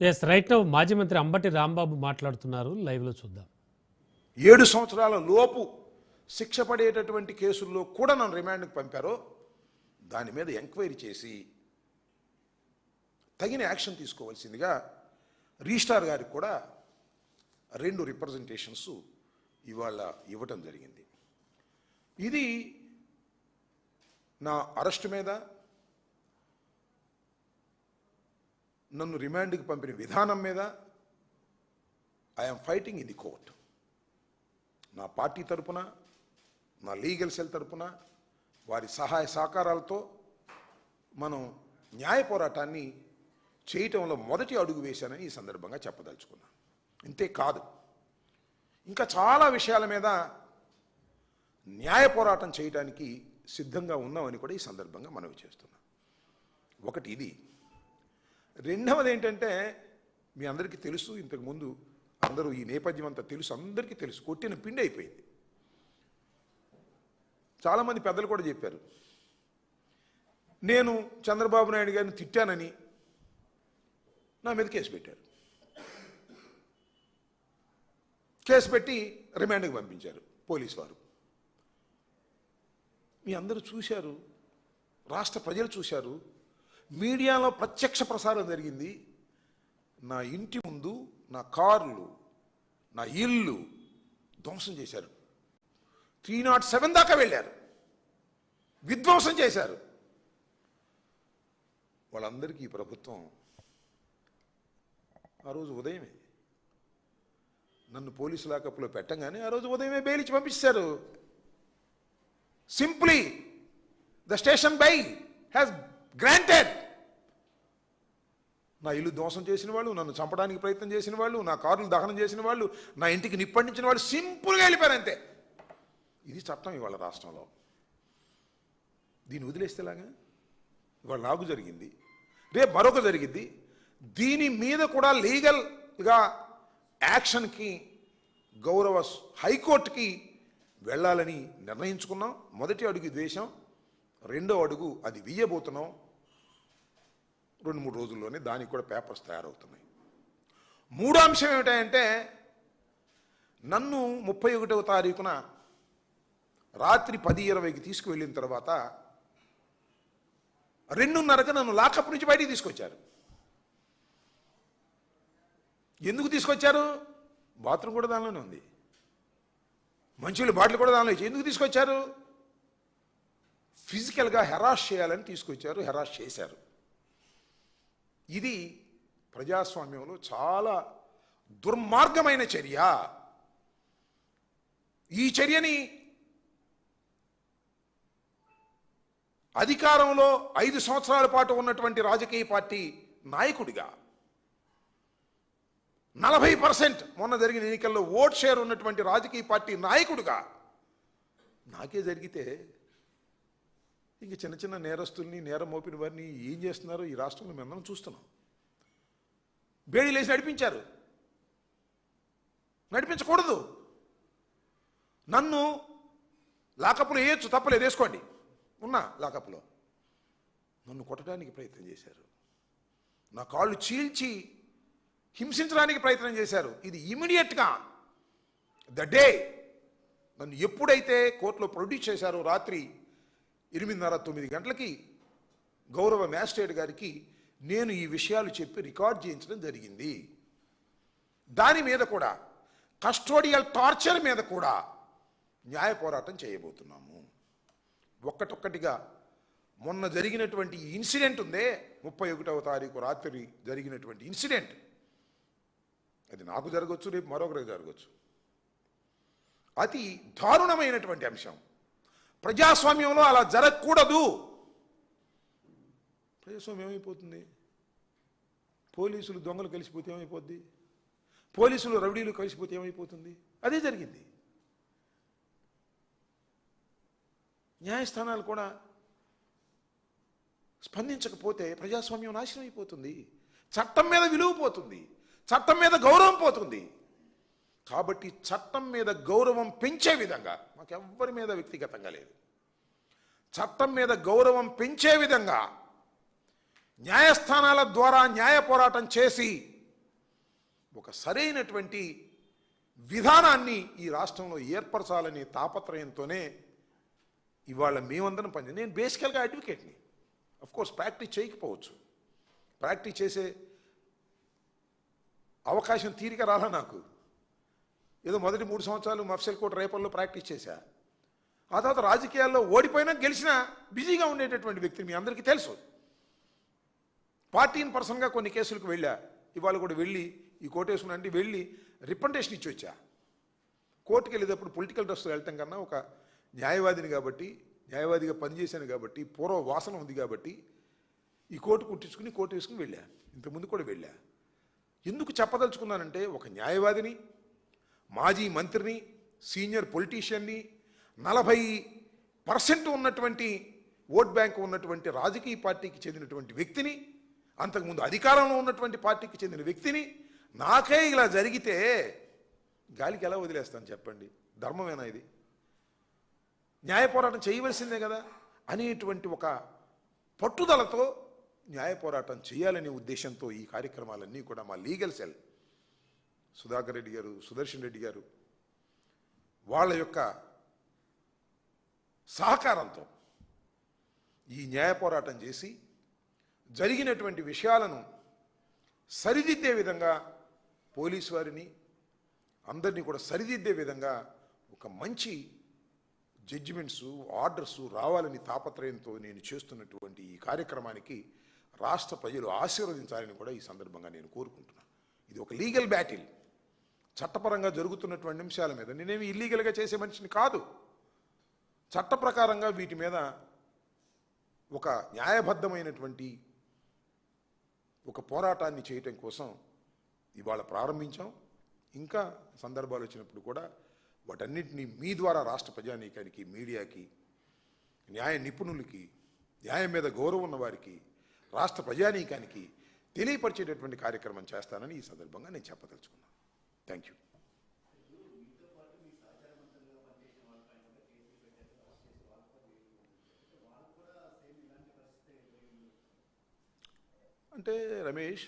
Yes right now మాజీ మంత్రి అంబటి రాంబాబు మాట్లాడుతున్నారు, లైవ్ లో చూద్దాం. 7 సంవత్సరాల లోపు శిక్ష పడేటటువంటి కేసుల్లో కూడా నన్ను రిమాండ్కి పంపారో దాని మీద ఎంక్వైరీ చేసి తగిన యాక్షన్ తీసుకోవాల్సిందిగా రిజిస్ట్రార్ గారికి కూడా 2 రిప్రజెంటేషన్స్ ఇవాళ ఇవ్వటం జరిగింది. ఇది నా అరెస్ట్ మీద, నన్ను రిమాండ్కి పంపిన విధానం మీద I'm fighting in the court. నా పార్టీ తరపున, నా లీగల్ సెల్ తరపున వారి సహాయ సహకారాలతో మనం న్యాయ పోరాటాన్ని చేయటంలో మొదటి అడుగు వేశానని ఈ సందర్భంగా చెప్పదలుచుకున్నాను. ఇంతే కాదు, ఇంకా చాలా విషయాల మీద న్యాయ పోరాటం చేయడానికి సిద్ధంగా ఉన్నామని కూడా ఈ సందర్భంగా మనవి చేస్తున్నాం. ఒకటి ఇది. రెండవది ఏంటంటే, మీ అందరికీ తెలుసు, ఇంతకుముందు అందరూ ఈ నేపథ్యం అంతా తెలుసు, అందరికీ తెలుసు, కొట్టిన పిండి అయిపోయింది. చాలామంది పెద్దలు కూడా చెప్పారు, నేను చంద్రబాబు నాయుడు గారిని తిట్టానని నా మీద కేసు పెట్టారు. కేసు పెట్టి రిమాండ్కి పంపించారు పోలీసు వారు. మీ అందరూ చూశారు, రాష్ట్ర ప్రజలు చూశారు, మీడియాలో ప్రత్యక్ష ప్రసారం జరిగింది. నా ఇంటి ముందు నా కార్లు, నా ఇల్లు ధ్వంసం చేశారు. 307 దాకా వెళ్ళారు, విధ్వంసం చేశారు. వాళ్ళందరికీ ఈ ప్రభుత్వం ఆ రోజు ఉదయమే నన్ను పోలీసు లాకప్లో పెట్టంగానే ఆ రోజు ఉదయమే బెయిల్ ఇచ్చి పంపించారు. Simply the station bail has granted. నా ఇల్లు ధ్వంసం చేసిన వాళ్ళు, నన్ను చంపడానికి ప్రయత్నం చేసిన వాళ్ళు, నా కారును దహనం చేసిన వాళ్ళు, నా ఇంటికి నిప్పండించిన వాళ్ళు సింపుల్గా వెళ్ళిపోయారు అంతే. ఇది చట్టం ఇవాళ రాష్ట్రంలో. దీన్ని వదిలేస్తేలాగా ఇవాళ నాకు జరిగింది, రేపు మరొక జరిగింది. దీని మీద కూడా లీగల్గా యాక్షన్కి గౌరవ హైకోర్టుకి వెళ్ళాలని నిర్ణయించుకున్నాం. మొదటి అడుగు దేశం, రెండో అడుగు అది వెయ్యబోతున్నాం. 2-3 రోజుల్లోనే దానికి కూడా పేపర్స్ తయారవుతున్నాయి. మూడో అంశం ఏమిటంటే, నన్ను 31వ తారీఖున రాత్రి 10:20కి తీసుకువెళ్ళిన తర్వాత 2:30కి నన్ను లాకప్ నుంచి బయటికి తీసుకొచ్చారు. ఎందుకు తీసుకొచ్చారు? బాత్రూమ్ కూడా దానిలోనే ఉంది, మంచినీళ్ళ బాటిల్ కూడా దానిలో ఇచ్చి. ఎందుకు తీసుకొచ్చారు? ఫిజికల్గా హెరాస్ చేయాలని తీసుకొచ్చారు, హెరాస్ చేశారు. ఇది ప్రజాస్వామ్యంలో చాలా దుర్మార్గమైన చర్య. ఈ చర్యని అధికారంలో 5 సంవత్సరాల పాటు ఉన్నటువంటి రాజకీయ పార్టీ నాయకుడిగా 40% మొన్న జరిగిన ఎన్నికల్లో ఓట్ షేర్ ఉన్నటువంటి రాజకీయ పార్టీ నాయకుడిగా నాకే జరిగితే ఇంక చిన్న చిన్న నేరస్తుల్ని, నేరం మోపిన వారిని ఏం చేస్తున్నారో ఈ రాష్ట్రంలో మేము అందరం చూస్తున్నాం. బేడీలేసి నడిపించారు. నడిపించకూడదు. నన్ను లాకప్లో వేయచ్చు, తప్పలేదు, వేసుకోండి, ఉన్నా లాకప్లో. నన్ను కొట్టడానికి ప్రయత్నం చేశారు, నా కాళ్ళు చీల్చి హింసించడానికి ప్రయత్నం చేశారు. ఇది ఇమీడియట్గా ద డే నన్ను ఎప్పుడైతే కోర్టులో ప్రొడ్యూస్ చేశారో రాత్రి 8:30-9 గంటలకి గౌరవ మ్యాజిస్ట్రేట్ గారికి నేను ఈ విషయాలు చెప్పి రికార్డ్ చేయించడం జరిగింది. దాని మీద కూడా, కస్టోడియల్ టార్చర్ మీద కూడా న్యాయ పోరాటం చేయబోతున్నాము. ఒక్కటొక్కటిగా మొన్న జరిగినటువంటి ఇన్సిడెంట్ ఉందే, 31వ తారీఖు రాత్రి జరిగినటువంటి ఇన్సిడెంట్, అది నాకు జరగవచ్చు, రేపు మరొకరికి జరగవచ్చు. అతి దారుణమైనటువంటి అంశం. ప్రజాస్వామ్యంలో అలా జరగకూడదు. ప్రజాస్వామ్యం ఏమైపోతుంది? పోలీసులు దొంగలు కలిసిపోతే ఏమైపోద్ది? పోలీసులు రౌడీలు కలిసిపోతే ఏమైపోతుంది? అదే జరిగింది. న్యాయస్థానాలు కూడా స్పందించకపోతే ప్రజాస్వామ్యం నాశనం అయిపోతుంది. చట్టం మీద విలువ పోతుంది, చట్టం మీద గౌరవం పోతుంది. కాబట్టి చట్టం మీద గౌరవం పెంచే విధంగా, మాకెవ్వరి మీద వ్యక్తిగతంగా లేదు, చట్టం మీద గౌరవం పెంచే విధంగా న్యాయస్థానాల ద్వారా న్యాయ పోరాటం చేసి ఒక సరైనటువంటి విధానాన్ని ఈ రాష్ట్రంలో ఏర్పరచాలనే తాపత్రయంతోనే ఇవాళ మేమందరం పని. నేను బేసికల్గా అడ్వకేట్ని. కోర్స్ ప్రాక్టీస్ చేయకపోవచ్చు, ప్రాక్టీస్ చేసే అవకాశం తీరిక రాలా నాకు. ఏదో మొదటి 3 సంవత్సరాలు మఫ్సల్ కోట్ రేపల్లో ప్రాక్టీస్ చేశా. ఆ తర్వాత రాజకీయాల్లో ఓడిపోయినా గెలిచినా బిజీగా ఉండేటటువంటి వ్యక్తి మీ అందరికీ తెలుసు. పార్టీని పర్సనల్గా కొన్ని కేసులకు వెళ్ళా. ఇవాళ కూడా వెళ్ళి ఈ కోటేశ్వరం అంటే వెళ్ళి రిప్రజెంటేషన్ ఇచ్చి వచ్చా. కోర్టుకు వెళ్ళేటప్పుడు పొలిటికల్ డ్రెస్ వెళ్ళటం కన్నా ఒక న్యాయవాదిని కాబట్టి, న్యాయవాదిగా పనిచేశాను కాబట్టి, పూర్వ వాసన ఉంది కాబట్టి ఈ కోర్టు కుట్టించుకుని కోర్టు వేసుకుని వెళ్ళా. ఇంతకుముందు కూడా వెళ్ళా. ఎందుకు చెప్పదలుచుకున్నానంటే, ఒక న్యాయవాదిని, మాజీ మంత్రిని, సీనియర్ పొలిటీషియన్ని, 40% ఉన్నటువంటి ఓట్ బ్యాంక్ ఉన్నటువంటి రాజకీయ పార్టీకి చెందినటువంటి వ్యక్తిని, అంతకుముందు అధికారంలో ఉన్నటువంటి పార్టీకి చెందిన వ్యక్తిని నాకే ఇలా జరిగితే గాలికి ఎలా వదిలేస్తాను చెప్పండి? ధర్మమేనా ఇది? న్యాయ పోరాటం చేయవలసిందే కదా అనేటువంటి ఒక పట్టుదలతో న్యాయ పోరాటం చేయాలనే ఉద్దేశంతో ఈ కార్యక్రమాలన్నీ కూడా మా లీగల్ సెల్ సుధాకర్ రెడ్డి గారు, సుదర్శన్ రెడ్డి గారు వాళ్ళ యొక్క సహకారంతో ఈ న్యాయ పోరాటం చేసి జరిగినటువంటి విషయాలను సరిదిద్దే విధంగా పోలీసు వారిని అందరినీ కూడా సరిదిద్దే విధంగా ఒక మంచి జడ్జిమెంట్సు, ఆర్డర్సు రావాలని తాపత్రయంతో నేను చేస్తున్నటువంటి ఈ కార్యక్రమానికి రాష్ట్ర ప్రజలు ఆశీర్వదించాలని కూడా ఈ సందర్భంగా నేను కోరుకుంటున్నాను. ఇది ఒక లీగల్ బ్యాటిల్. చట్టపరంగా జరుగుతున్నటువంటి అంశాల మీద నేనేమి ఇల్లీగల్గా చేసే మనిషిని కాదు. చట్ట ప్రకారంగా వీటి మీద ఒక న్యాయబద్ధమైనటువంటి ఒక పోరాటాన్ని చేయటం కోసం ఇవాళ ప్రారంభించాం. ఇంకా సందర్భాలు వచ్చినప్పుడు కూడా వాటన్నిటినీ మీ ద్వారా రాష్ట్ర ప్రజానీకానికి, మీడియాకి, న్యాయ నిపుణులకి, న్యాయం మీద గౌరవం ఉన్న వారికి, రాష్ట్ర ప్రజానీకానికి తెలియపరిచేటటువంటి కార్యక్రమం చేస్తానని ఈ సందర్భంగా నేను చెప్పదలుచుకున్నాను. Thank you. అంటే రమేష్,